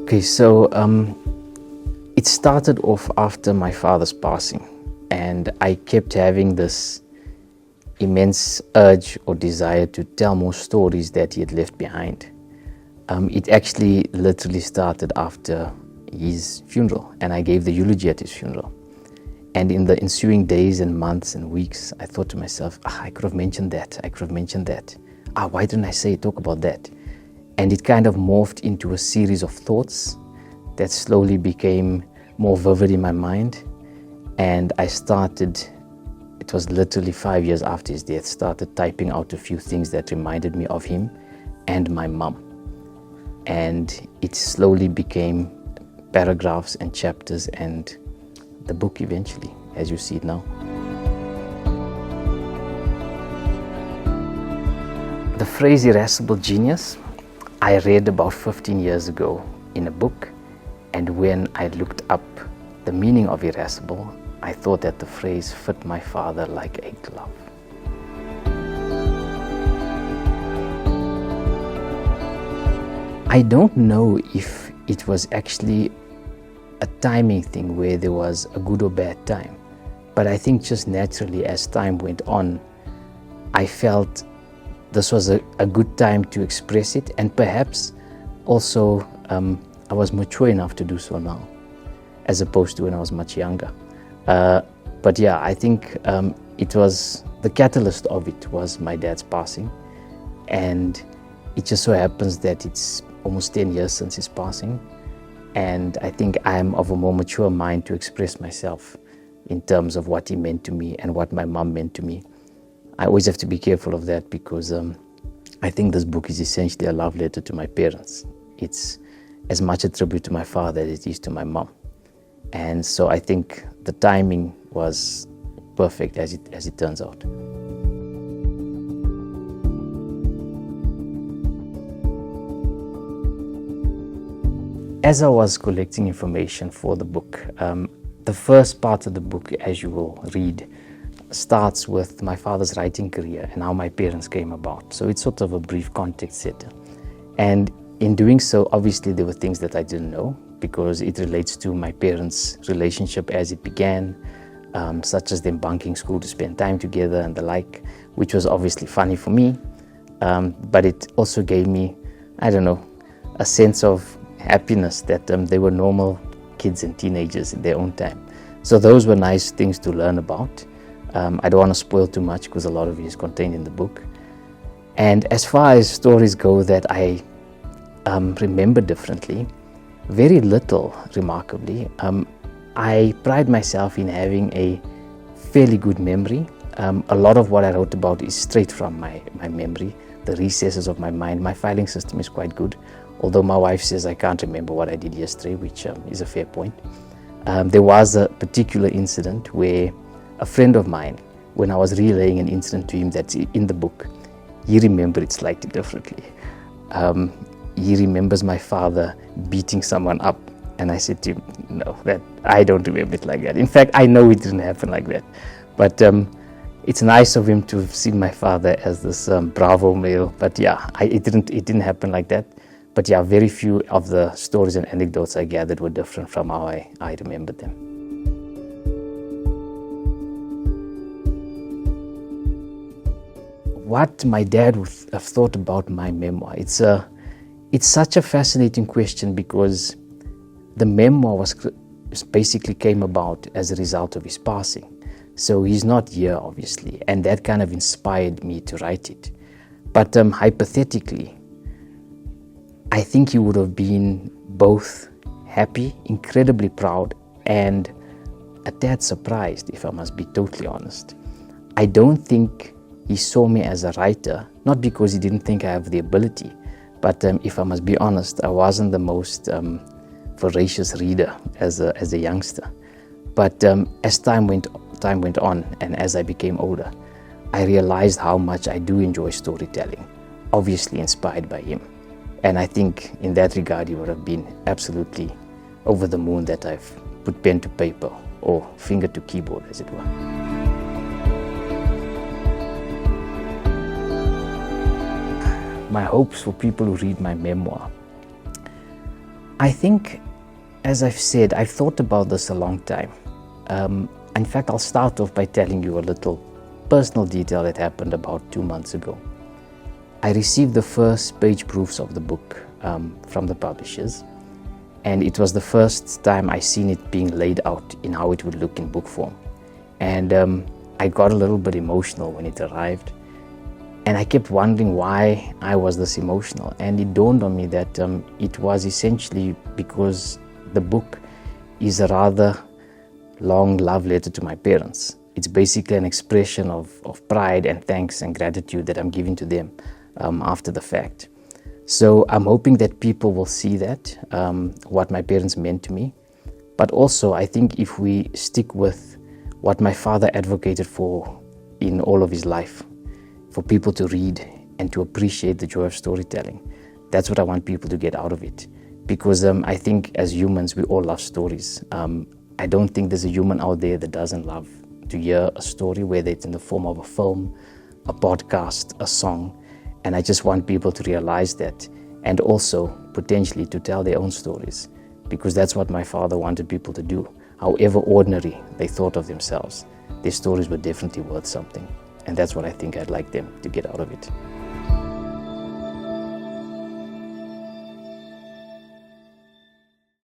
Okay, so it started off after my father's passing, and I kept having this immense urge or desire to tell more stories that he had left behind. It actually literally started after his funeral, and I gave the eulogy at his funeral. And in the ensuing days and months and weeks, I thought to myself, I could have mentioned that, I could have mentioned that. Why didn't I talk about that? And it kind of morphed into a series of thoughts that slowly became more vivid in my mind. And I started, it was literally 5 years after his death, started typing out a few things that reminded me of him and my mom. And it slowly became paragraphs and chapters and the book eventually, as you see it now. The phrase irascible genius, I read about 15 years ago in a book, and when I looked up the meaning of irascible, I thought that the phrase fit my father like a glove. I don't know if it was actually a timing thing where there was a good or bad time, but I think just naturally as time went on, I felt this was a good time to express it, and perhaps also I was mature enough to do so now, as opposed to when I was much younger. But yeah, I think it was the catalyst of it was my dad's passing, and it just so happens that it's almost 10 years since his passing, and I think I'm of a more mature mind to express myself in terms of what he meant to me and what my mom meant to me. I always have to be careful of that because I think this book is essentially a love letter to my parents. It's as much a tribute to my father as it is to my mom. And so I think the timing was perfect as it turns out. As I was collecting information for the book, the first part of the book, as you will read, starts with my father's writing career and how my parents came about. So it's sort of a brief context setter. And in doing so, obviously there were things that I didn't know because it relates to my parents' relationship as it began, such as them bunking school to spend time together and the like, which was obviously funny for me. But it also gave me, I don't know, a sense of happiness that they were normal kids and teenagers in their own time. So those were nice things to learn about. I don't want to spoil too much because a lot of it is contained in the book. And as far as stories go that I remember differently, very little, remarkably. I pride myself in having a fairly good memory. A lot of what I wrote about is straight from my memory, the recesses of my mind. My filing system is quite good, although my wife says I can't remember what I did yesterday, which is a fair point. There was a particular incident where a friend of mine, when I was relaying an incident to him that's in the book, he remembered it slightly differently. He remembers my father beating someone up, and I said to him, no, that I don't remember it like that. In fact, I know it didn't happen like that. But it's nice of him to have seen my father as this bravo male. But yeah, it didn't happen like that. But yeah, very few of the stories and anecdotes I gathered were different from how I remembered them. What my dad would have thought about my memoir, it's such a fascinating question because the memoir basically came about as a result of his passing. So he's not here, obviously, and that kind of inspired me to write it. But hypothetically, I think he would have been both happy, incredibly proud, and a tad surprised, if I must be totally honest. I don't think he saw me as a writer, not because he didn't think I have the ability, but if I must be honest, I wasn't the most voracious reader as a youngster. But as time went on and as I became older, I realized how much I do enjoy storytelling, obviously inspired by him. And I think in that regard, he would have been absolutely over the moon that I've put pen to paper or finger to keyboard, as it were. My hopes for people who read my memoir. I think, as I've said, I've thought about this a long time. In fact, I'll start off by telling you a little personal detail that happened about 2 months ago. I received the first page proofs of the book from the publishers, and it was the first time I seen it being laid out in how it would look in book form. And I got a little bit emotional when it arrived, and I kept wondering why I was this emotional. And it dawned on me that it was essentially because the book is a rather long love letter to my parents. It's basically an expression of pride and thanks and gratitude that I'm giving to them after the fact. So I'm hoping that people will see that, what my parents meant to me. But also, I think if we stick with what my father advocated for in all of his life, for people to read and to appreciate the joy of storytelling, that's what I want people to get out of it. Because I think as humans, we all love stories. I don't think there's a human out there that doesn't love to hear a story, whether it's in the form of a film, a podcast, a song. And I just want people to realize that, and also potentially to tell their own stories, because that's what my father wanted people to do. However ordinary they thought of themselves, their stories were definitely worth something. And that's what I think I'd like them to get out of it.